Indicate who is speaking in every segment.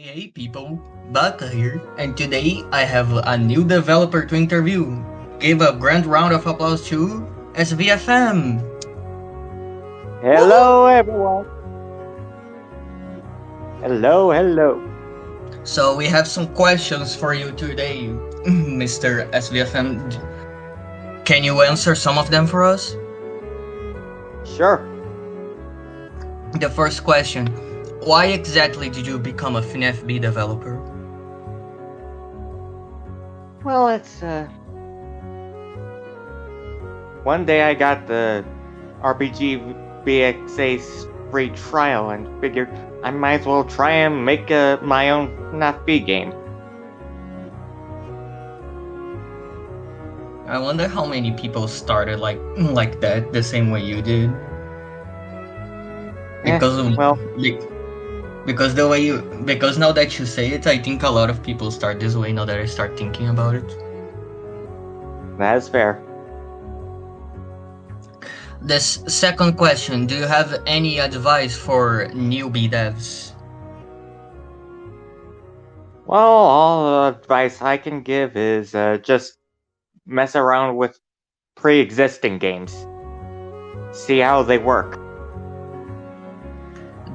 Speaker 1: Hey people, Baka here, and today I have a new developer to interview. Give a grand round of applause to SFVM. Woohoo!
Speaker 2: Hello, everyone. Hello.
Speaker 1: So we have some questions for you today, Mr. SVFM. Can you answer some of them for us?
Speaker 2: Sure.
Speaker 1: The first question, why exactly did you become a FNaFb developer?
Speaker 2: Well, it's one day I got the RPG BXA's free trial and figured I might as well try and make my own FNaFb game.
Speaker 1: I wonder how many people started like that, the same way you did. Because because now that you say it, I think a lot of people start this way now that I start thinking about it.
Speaker 2: That is fair.
Speaker 1: This second question, do you have any advice for newbie devs?
Speaker 2: Well, all the advice I can give is just mess around with pre-existing games. See how they work.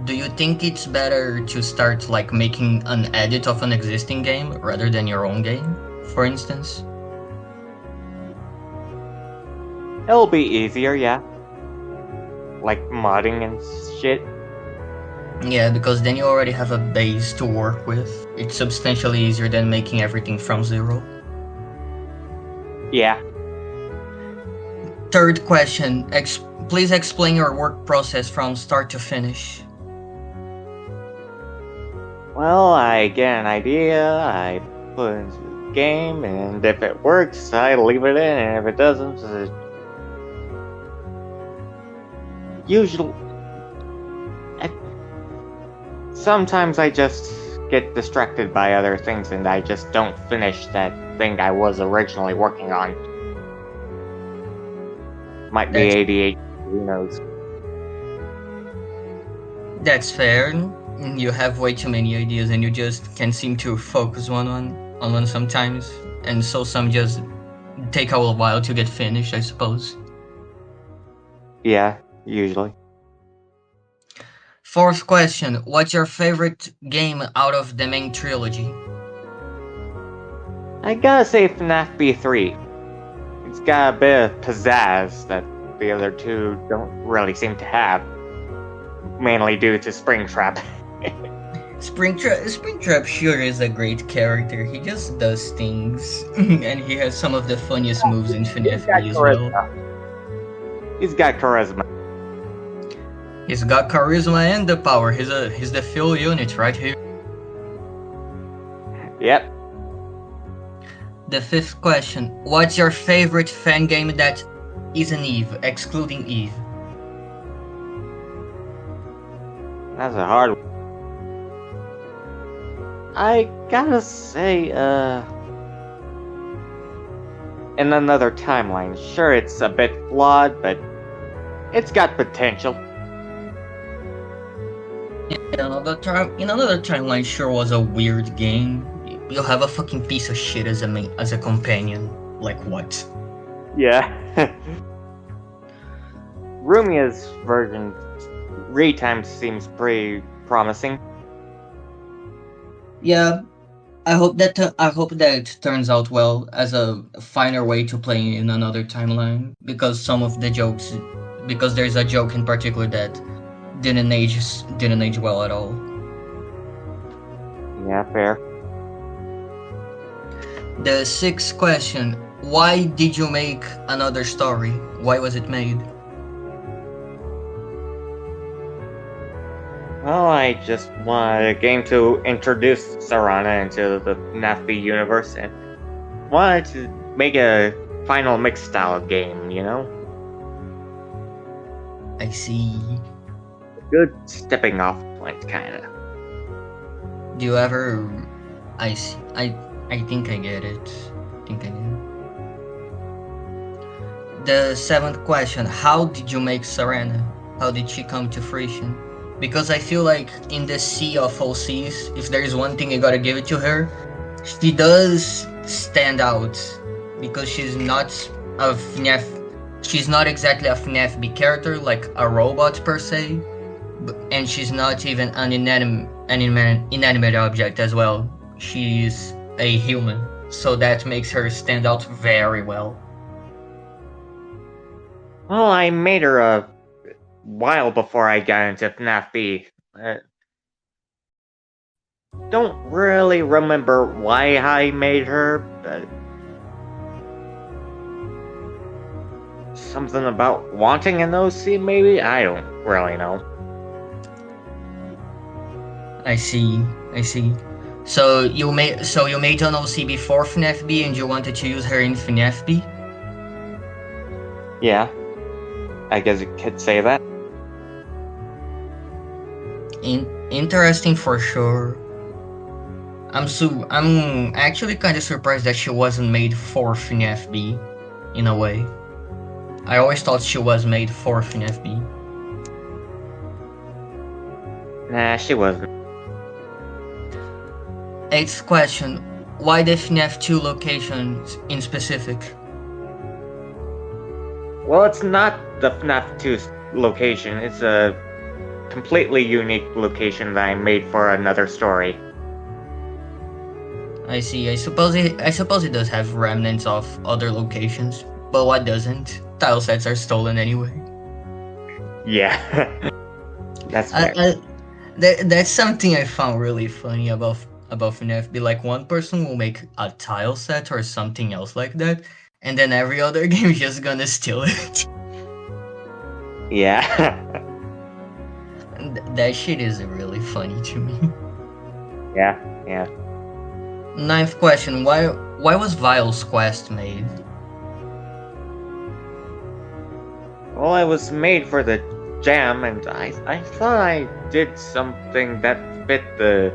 Speaker 1: Do you think it's better to start like making an edit of an existing game rather than your own game, for instance?
Speaker 2: It'll be easier, yeah. Like modding and shit.
Speaker 1: Yeah, because then you already have a base to work with. It's substantially easier than making everything from zero.
Speaker 2: Yeah.
Speaker 1: Third question, please explain your work process from start to finish.
Speaker 2: Well, I get an idea, I put it into the game, and if it works, I leave it in, and if it doesn't, usually... Sometimes I just get distracted by other things and I just don't finish that thing I was originally working on. Might be 88, who knows.
Speaker 1: That's fair. You have way too many ideas and you just can't seem to focus on one sometimes. And so some just take a while to get finished, I suppose.
Speaker 2: Yeah, usually.
Speaker 1: Fourth question, what's your favorite game out of the main trilogy?
Speaker 2: I gotta say FNaFb 3. It's got a bit of pizzazz that the other two don't really seem to have. Mainly due to Springtrap.
Speaker 1: Springtrap sure is a great character. He just does things. And he has some of the funniest moves in FNaFb as well.
Speaker 2: He's got charisma.
Speaker 1: He's got charisma and the power. He's the full unit right here.
Speaker 2: Yep.
Speaker 1: The fifth question, what's your favorite fan game that isn't Eve, excluding Eve?
Speaker 2: That's a hard one. I gotta say, in another timeline, sure it's a bit flawed, but it's got potential.
Speaker 1: In another timeline sure was a weird game. You'll have a fucking piece of shit as a companion. Like what?
Speaker 2: Yeah. Rumia's version retime seems pretty promising.
Speaker 1: Yeah, I hope that turns out well as a finer way to play in another timeline. Because there's a joke in particular that didn't age well at all.
Speaker 2: Yeah, fair.
Speaker 1: The sixth question, why did you make another story? Why was it made?
Speaker 2: Well, I just wanted a game to introduce Sarana into the FNaFb universe and wanted to make a final mix style game, you know?
Speaker 1: I see.
Speaker 2: Good stepping off point, kinda.
Speaker 1: Do you ever... I see. I think I get it. The seventh question, how did you make Serena? How did she come to fruition? because I feel like in the sea of OCs, if there is one thing you gotta give it to her, she does stand out because she's not a FNAF. She's not exactly a FNaFb character like a robot per se, and she's not even an inanimate object as well. She's a human, so that makes her stand out very well.
Speaker 2: Well, I made her a while before I got into FNaFb. Don't really remember why I made her, but something about wanting an OC, maybe? I don't really know.
Speaker 1: I see. So you made an OC before FNaFb, and you wanted to use her in FNaFb?
Speaker 2: Yeah, I guess you could say that.
Speaker 1: Interesting for sure. I'm actually kind of surprised that she wasn't made for FNaFb, in a way. I always thought she was made for FNaFb.
Speaker 2: Nah, she wasn't.
Speaker 1: 8th question: why the FNAF 2 locations in specific?
Speaker 2: Well, it's not the FNAF 2 location. It's a completely unique location that I made for another story.
Speaker 1: I see. I suppose it does have remnants of other locations, but what doesn't? Tile sets are stolen anyway.
Speaker 2: Yeah, that's fair.
Speaker 1: That's something I found really funny about FNaFb. Like, one person will make a tile set or something else like that, and then every other game is just gonna steal it.
Speaker 2: Yeah.
Speaker 1: That shit is really funny to me.
Speaker 2: Yeah.
Speaker 1: 9th question: why was Vile's quest made?
Speaker 2: Well, it was made for the jam, and I thought I did something that fit the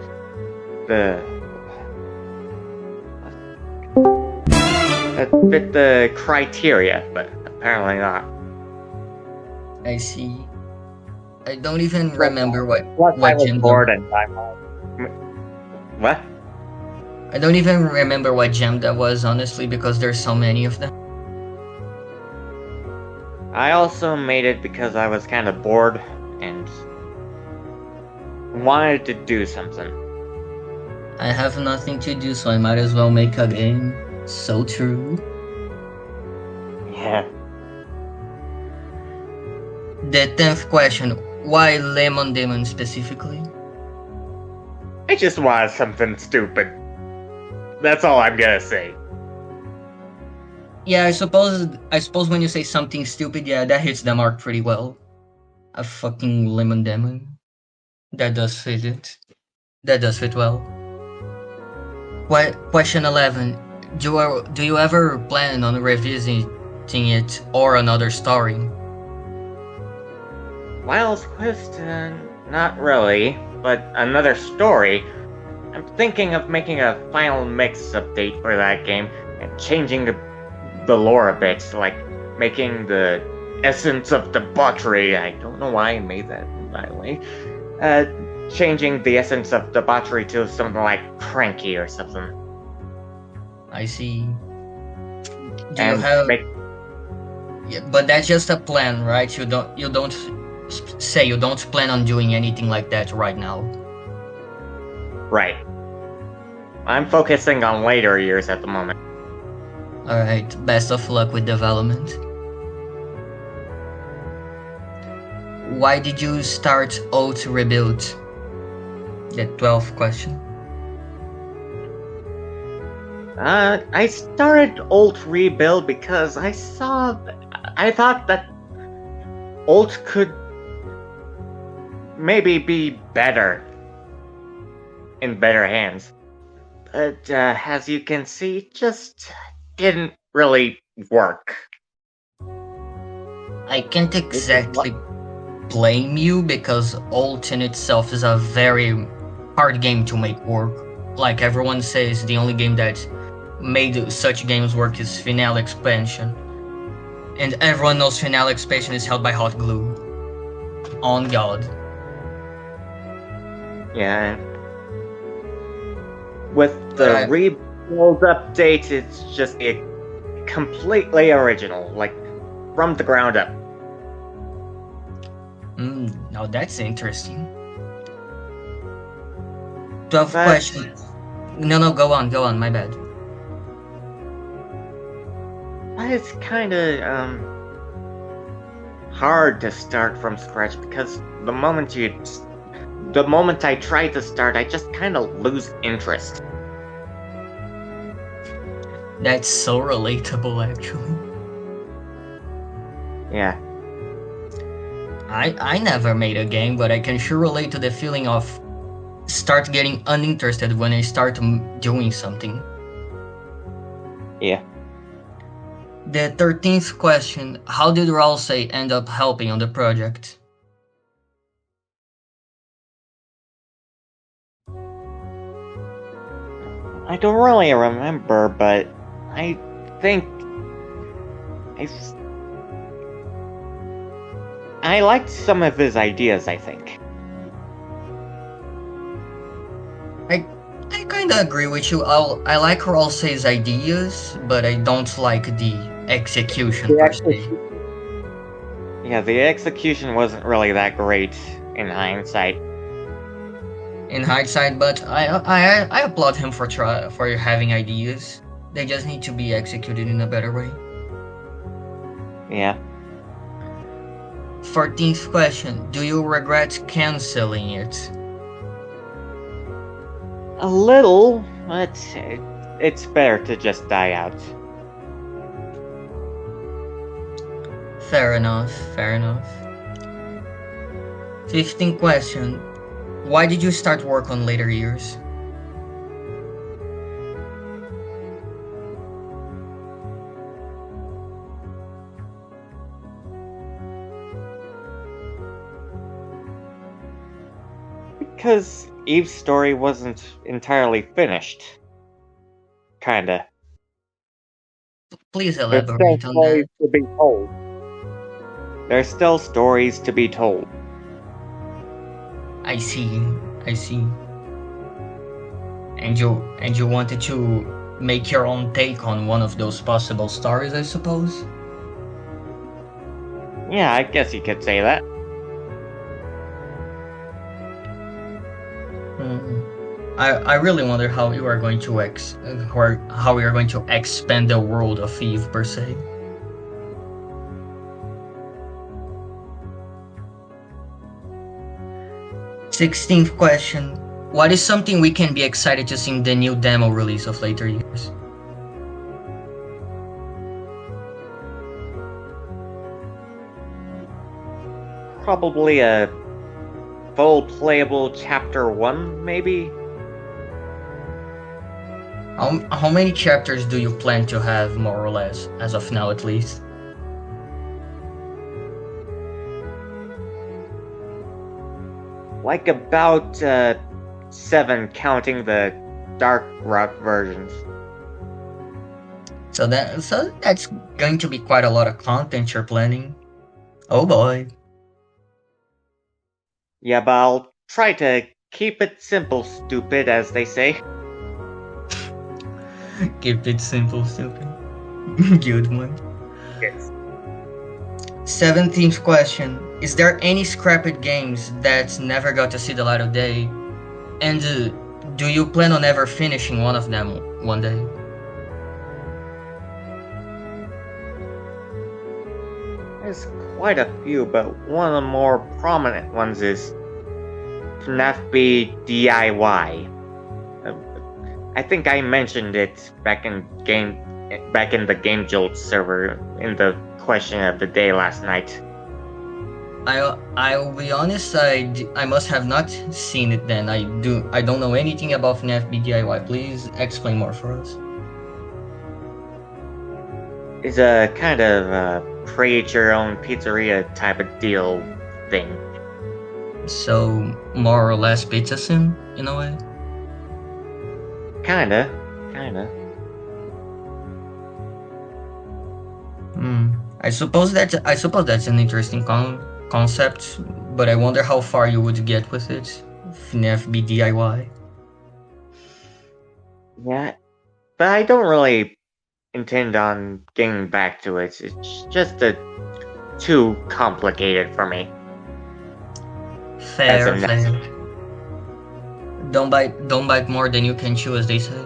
Speaker 2: criteria, but apparently not.
Speaker 1: I see. I don't even remember what gem.
Speaker 2: What?
Speaker 1: I don't even remember what gem that was, honestly, because there's so many of them.
Speaker 2: I also made it because I was kind of bored and wanted to do something.
Speaker 1: I have nothing to do, so I might as well make a game. So true.
Speaker 2: Yeah.
Speaker 1: The 10th question: why Lemon Demon specifically?
Speaker 2: I just wanted something stupid. That's all I'm gonna say.
Speaker 1: Yeah, I suppose when you say something stupid, yeah, that hits the mark pretty well. A fucking Lemon Demon. That does fit it. That does fit well. Question 11. Do you ever plan on revisiting it or another story?
Speaker 2: Wild's Quest, not really, but another story. I'm thinking of making a final mix update for that game and changing the lore a bit, like making the essence of debauchery. I don't know why I made that, by the way. Changing the essence of debauchery to something like cranky or something.
Speaker 1: I see. Yeah, but that's just a plan, right? You don't plan on doing anything like that right now.
Speaker 2: Right. I'm focusing on later years at the moment.
Speaker 1: Alright, best of luck with development. Why did you start Oath Rebuild? The 12th question.
Speaker 2: I started Ult Rebuild because I thought that Ult could maybe be better in better hands. But as you can see, it just didn't really work.
Speaker 1: I can't exactly blame you, because Ult in itself is a very hard game to make work. Like everyone says, the only game that made such games work is Finale Expansion. And everyone knows Finale Expansion is held by hot glue. On God.
Speaker 2: Yeah. With the rebuild update, it's just completely original, like from the ground up.
Speaker 1: Now that's interesting. 12th question. No, go on, my bad.
Speaker 2: But it's kinda, hard to start from scratch because the moment I try to start, I just kinda lose interest.
Speaker 1: That's so relatable, actually.
Speaker 2: Yeah.
Speaker 1: I never made a game, but I can sure relate to the feeling of start getting uninterested when I start doing something.
Speaker 2: Yeah.
Speaker 1: The 13th question, how did Ralsei end up helping on the project?
Speaker 2: I don't really remember, but I think I liked some of his ideas, I think.
Speaker 1: I kinda agree with you. I like Ralsei's ideas, but I don't like the execution per se.
Speaker 2: Yeah, the execution wasn't really that great in hindsight.
Speaker 1: But I applaud him for having ideas. They just need to be executed in a better way.
Speaker 2: Yeah.
Speaker 1: 14th question, do you regret canceling it?
Speaker 2: A little, but it's better to just die out.
Speaker 1: Fair enough. 15th question, why did you start work on later years?
Speaker 2: Because Eve's story wasn't entirely finished. Kinda.
Speaker 1: Please elaborate on that.
Speaker 2: To be told. There's still stories to be told.
Speaker 1: I see. And you wanted to make your own take on one of those possible stories, I suppose?
Speaker 2: Yeah, I guess you could say that.
Speaker 1: I really wonder how you are going to how we are going to expand the world of Eve per se. Sixteenth question. What is something we can be excited to see in the new demo release of later years?
Speaker 2: Probably a full playable chapter 1, maybe?
Speaker 1: How many chapters do you plan to have, more or less, as of now at least?
Speaker 2: Like about 7, counting the dark route versions.
Speaker 1: So that's going to be quite a lot of content you're planning. Oh boy.
Speaker 2: Yeah, but I'll try to keep it simple, stupid, as they say.
Speaker 1: Keep it simple, stupid. Good one.
Speaker 2: Yes.
Speaker 1: 17th question. Is there any scrapped games that never got to see the light of day? And do you plan on ever finishing one of them one day?
Speaker 2: There's quite a few, but one of the more prominent ones is FNaFb DIY. I think I mentioned it back in the Game Jolt server in the question of the day last night.
Speaker 1: I'll be honest, I must have not seen it then. I don't know anything about FNaFb DIY. Please explain more for us.
Speaker 2: It's a kind of create your own pizzeria type of deal thing.
Speaker 1: So more or less pizza sim in a way?
Speaker 2: Kinda.
Speaker 1: I suppose that's an interesting concept, but I wonder how far you would get with it FNaFb DIY.
Speaker 2: Yeah, but I don't really intend on getting back to it. It's just too complicated for me.
Speaker 1: Fair. Don't bite more than you can chew, as they say.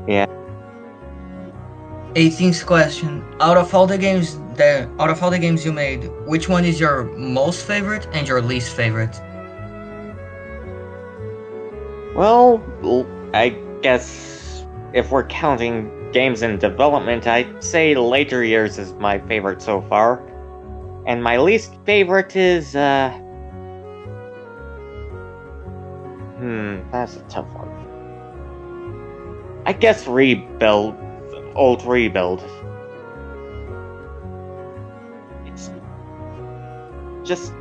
Speaker 2: Yeah.
Speaker 1: 18th question. Out of all the games you made, which one is your most favorite and your least favorite?
Speaker 2: Well, I guess if we're counting games in development, I'd say later years is my favorite so far. And my least favorite is, that's a tough one. I guess old Rebuild. It's just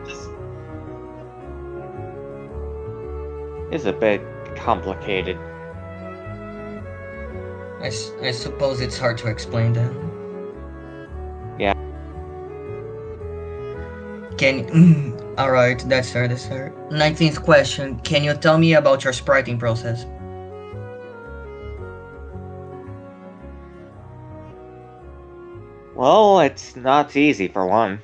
Speaker 2: is a bit complicated.
Speaker 1: I suppose it's hard to explain that.
Speaker 2: Yeah.
Speaker 1: Alright, that's fair. 19th question. Can you tell me about your spriting process?
Speaker 2: Well, it's not easy for one.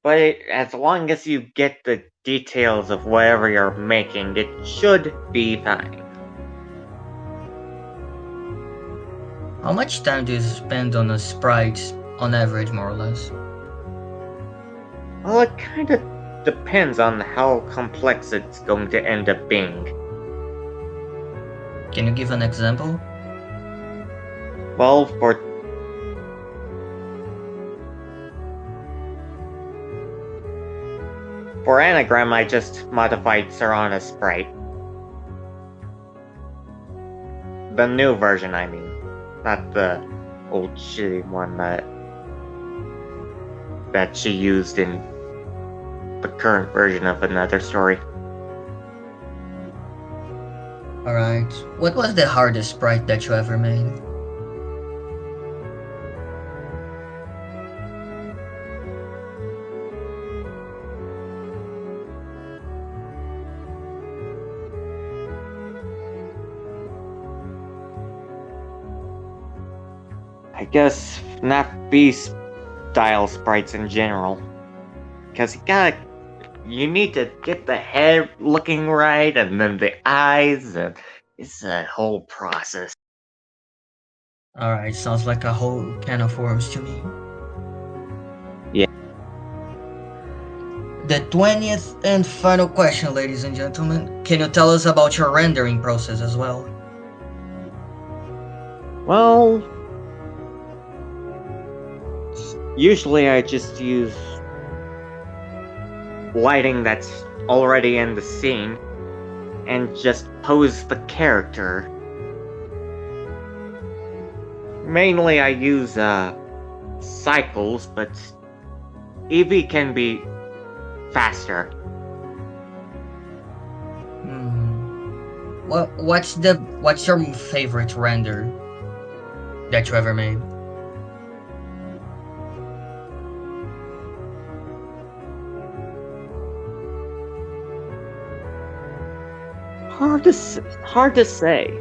Speaker 2: But as long as you get the details of whatever you're making, it should be fine.
Speaker 1: How much time do you spend on a sprite on average, more or less?
Speaker 2: Well, it kind of depends on how complex it's going to end up being.
Speaker 1: Can you give an example?
Speaker 2: Well, for Anagram, I just modified Serana's sprite. The new version, I mean. Not the old shitty one that she used in the current version of Another Story.
Speaker 1: Alright. What was the hardest sprite that you ever made?
Speaker 2: I guess FNaFb style sprites in general. Because you need to get the head looking right, and then the eyes, and it's a whole process.
Speaker 1: Alright, sounds like a whole can of worms to me.
Speaker 2: Yeah.
Speaker 1: The 20th and final question, ladies and gentlemen. Can you tell us about your rendering process as well?
Speaker 2: Well, usually I just use lighting that's already in the scene and just pose the character. Mainly I use cycles, but Eevee can be faster.
Speaker 1: What's your favorite render that you ever made?
Speaker 2: Hard to say.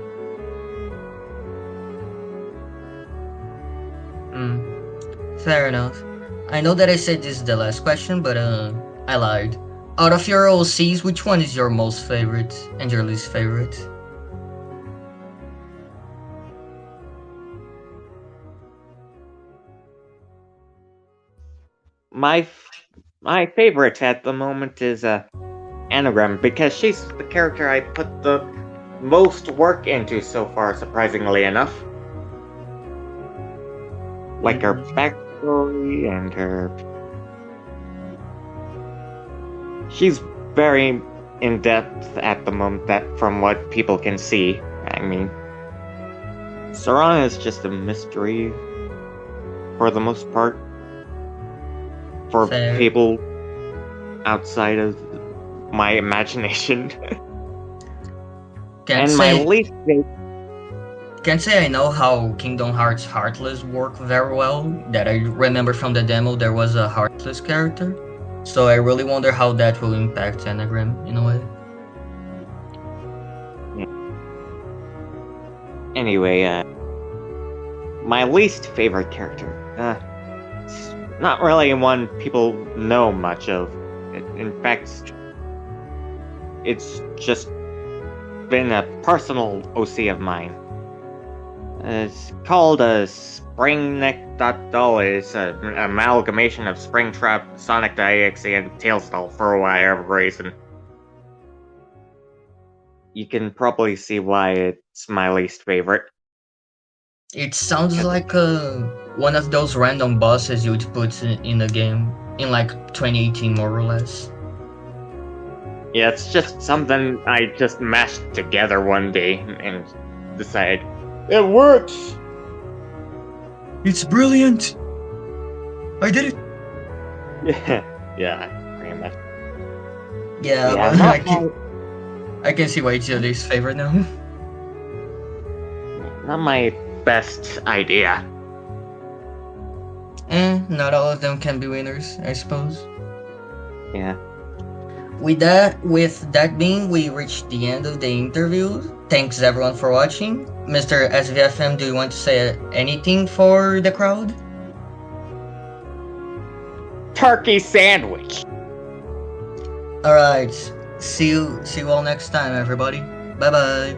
Speaker 1: Fair enough. I know that I said this is the last question, but I lied. Out of your OCs, which one is your most favorite and your least favorite?
Speaker 2: My favorite at the moment is Anagram, because she's the character I put the most work into so far, surprisingly enough. Like her backstory and her... She's very in-depth at the moment, that from what people can see. I mean, Serana is just a mystery for the most part. For people outside of my imagination. Can't
Speaker 1: say I know how Kingdom Hearts Heartless work very well. That I remember from the demo there was a Heartless character. So I really wonder how that will impact Anagram in a way.
Speaker 2: Anyway, my least favorite character. It's not really one people know much of. In fact, it's just been a personal OC of mine. It's called a Springneck.dull. It's an amalgamation of Springtrap, Sonic.exe, and Tailstall for whatever reason. You can probably see why it's my least favorite.
Speaker 1: It sounds like one of those random bosses you would put in a game in like 2018, more or less.
Speaker 2: Yeah, it's just something I just mashed together one day and decided it works.
Speaker 1: It's brilliant. I did it.
Speaker 2: Yeah, pretty much.
Speaker 1: Yeah, but I can see why it's your least favorite now.
Speaker 2: Not my best idea.
Speaker 1: Not all of them can be winners, I suppose.
Speaker 2: Yeah.
Speaker 1: With that being, we reached the end of the interview. Thanks everyone for watching. Mr. SVFM, do you want to say anything for the crowd?
Speaker 2: Turkey sandwich.
Speaker 1: Alright, see you all next time, everybody. Bye bye.